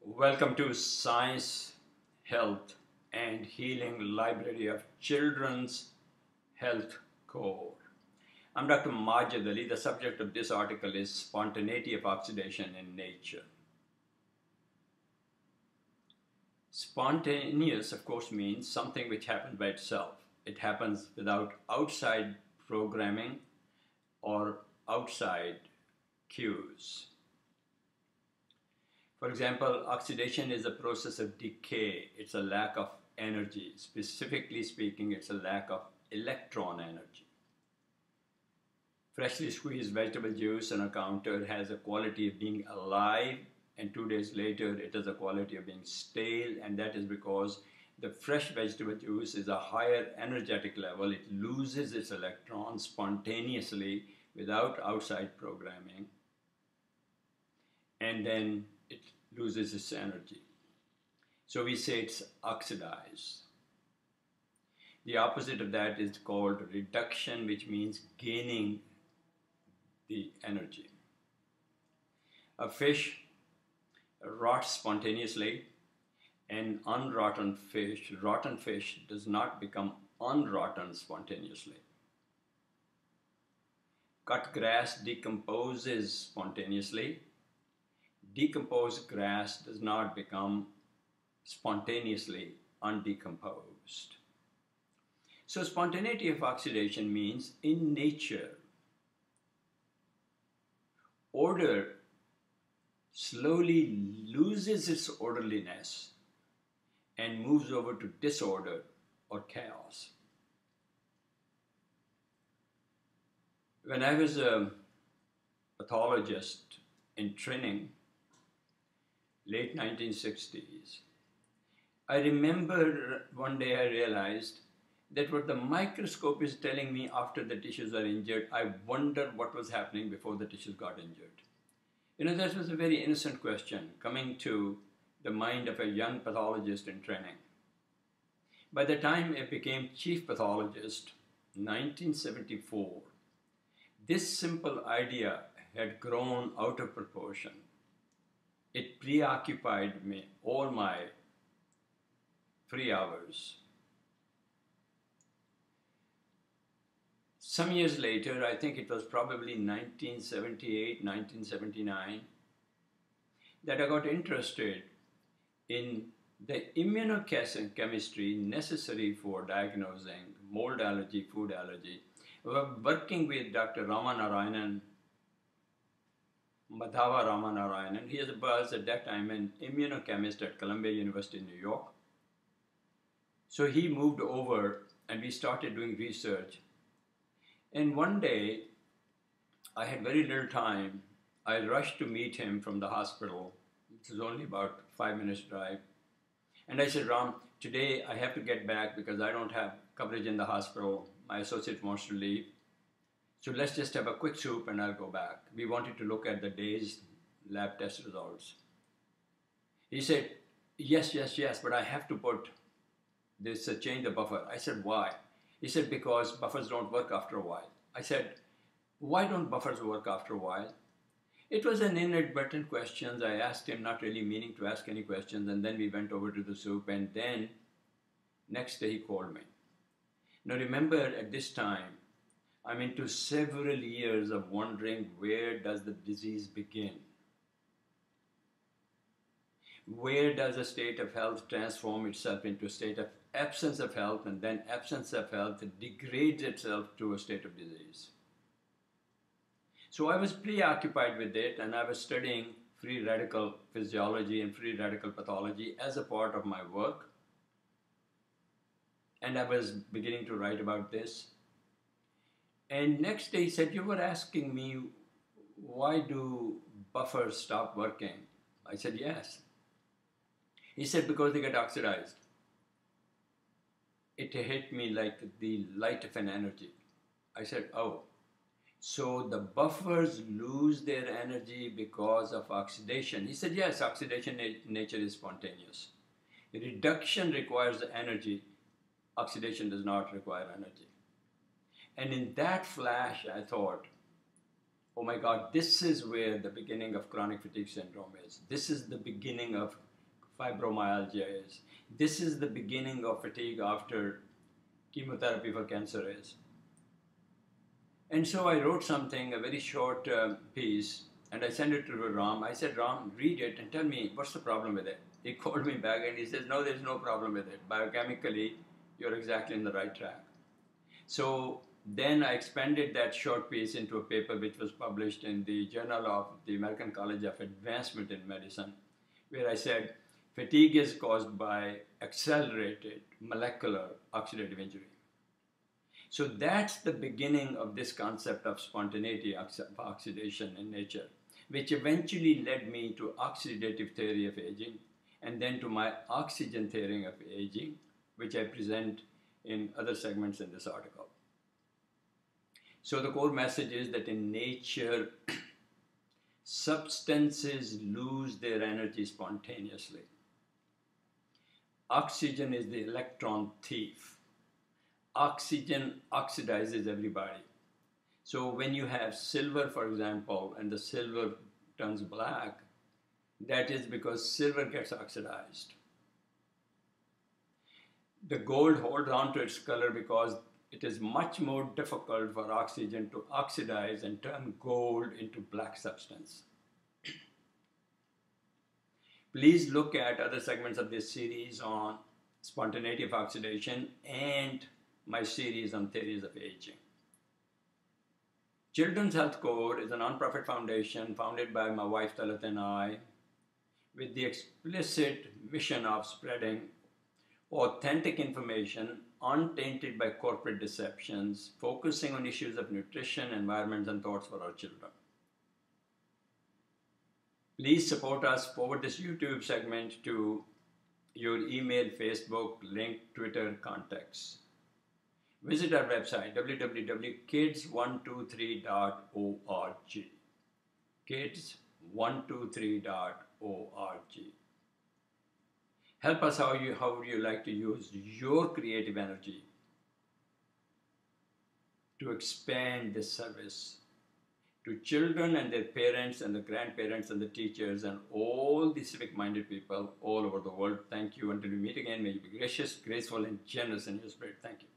Welcome to Science, Health and Healing Library of Children's Health Core. I'm Dr. Majid. The subject of this article is Spontaneity of Oxidation in Nature. Spontaneous, of course, means something which happens by itself. It happens without outside programming or outside cues. For example, oxidation is a process of decay. It's a lack of energy. Specifically speaking, it's a lack of electron energy. Freshly squeezed vegetable juice on a counter has a quality of being alive, and 2 days later it has a quality of being stale, and that is because the fresh vegetable juice is a higher energetic level. It loses its electrons spontaneously without outside programming, and then it loses its energy. So we say it's oxidized. The opposite of that is called reduction, which means gaining the energy. A fish rots spontaneously, and rotten fish does not become unrotten spontaneously. Cut grass decomposes spontaneously. Decomposed grass does not become spontaneously undecomposed. So spontaneity of oxidation means in nature, order slowly loses its orderliness and moves over to disorder or chaos. When I was a pathologist in training, late 1960s, I remember one day I realized that what the microscope is telling me after the tissues are injured, I wondered what was happening before the tissues got injured. That was a very innocent question coming to the mind of a young pathologist in training. By the time I became chief pathologist, 1974, this simple idea had grown out of proportion. It preoccupied me all my free hours. Some years later, I think it was probably 1978, 1979, that I got interested in the immunochemistry necessary for diagnosing mold allergy, food allergy. We were working with Dr. Madhava Ramanarayanan. He was at that time an immunochemist at Columbia University in New York. So he moved over and we started doing research. And one day, I had very little time. I rushed to meet him from the hospital. It was only about 5 minutes drive. And I said, Ram, today I have to get back because I don't have coverage in the hospital. My associate wants to leave. So let's just have a quick soup and I'll go back. We wanted to look at the day's lab test results. He said, yes, but I have to put this, change the buffer. I said, why? He said, because buffers don't work after a while. I said, why don't buffers work after a while? It was an inadvertent question. I asked him, not really meaning to ask any questions, and then we went over to the soup, and then next day he called me. Now remember, at this time, I'm into several years of wondering, where does the disease begin? Where does a state of health transform itself into a state of absence of health, and then absence of health degrades itself to a state of disease? So I was preoccupied with it, and I was studying free radical physiology and free radical pathology as a part of my work. And I was beginning to write about this. And next day he said, you were asking me, why do buffers stop working? I said, yes. He said, because they get oxidized. It hit me like the light of an energy. I said, oh, so the buffers lose their energy because of oxidation. He said, yes, oxidation in nature is spontaneous. Reduction requires energy. Oxidation does not require energy. And in that flash, I thought, oh my God, this is where the beginning of chronic fatigue syndrome is. This is the beginning of fibromyalgia is. This is the beginning of fatigue after chemotherapy for cancer is. And so I wrote something, a very short piece, and I sent it to Ram. I said, Ram, read it and tell me what's the problem with it. He called me back and he says, no, there's no problem with it. Biochemically, you're exactly in the right track. So then I expanded that short piece into a paper which was published in the Journal of the American College of Advancement in Medicine, where I said fatigue is caused by accelerated molecular oxidative injury. So that's the beginning of this concept of spontaneity, oxidation in nature, which eventually led me to oxidative theory of aging, and then to my oxygen theory of aging, which I present in other segments in this article. So the core message is that in nature, substances lose their energy spontaneously. Oxygen is the electron thief. Oxygen oxidizes everybody. So when you have silver, for example, and the silver turns black, that is because silver gets oxidized. The gold holds on to its color because it is much more difficult for oxygen to oxidize and turn gold into black substance. Please look at other segments of this series on spontaneity of oxidation and my series on theories of aging. Children's Health Code is a non-profit foundation founded by my wife Talat and I, with the explicit mission of spreading authentic information untainted by corporate deceptions, focusing on issues of nutrition, environment, and thoughts for our children. Please support us, forward this YouTube segment to your email, Facebook, link, Twitter contacts. Visit our website, www.kids123.org. kids123.org. Help us how would you like to use your creative energy to expand this service to children and their parents and the grandparents and the teachers and all the civic-minded people all over the world. Thank you. Until we meet again, may you be gracious, graceful, and generous in your spirit. Thank you.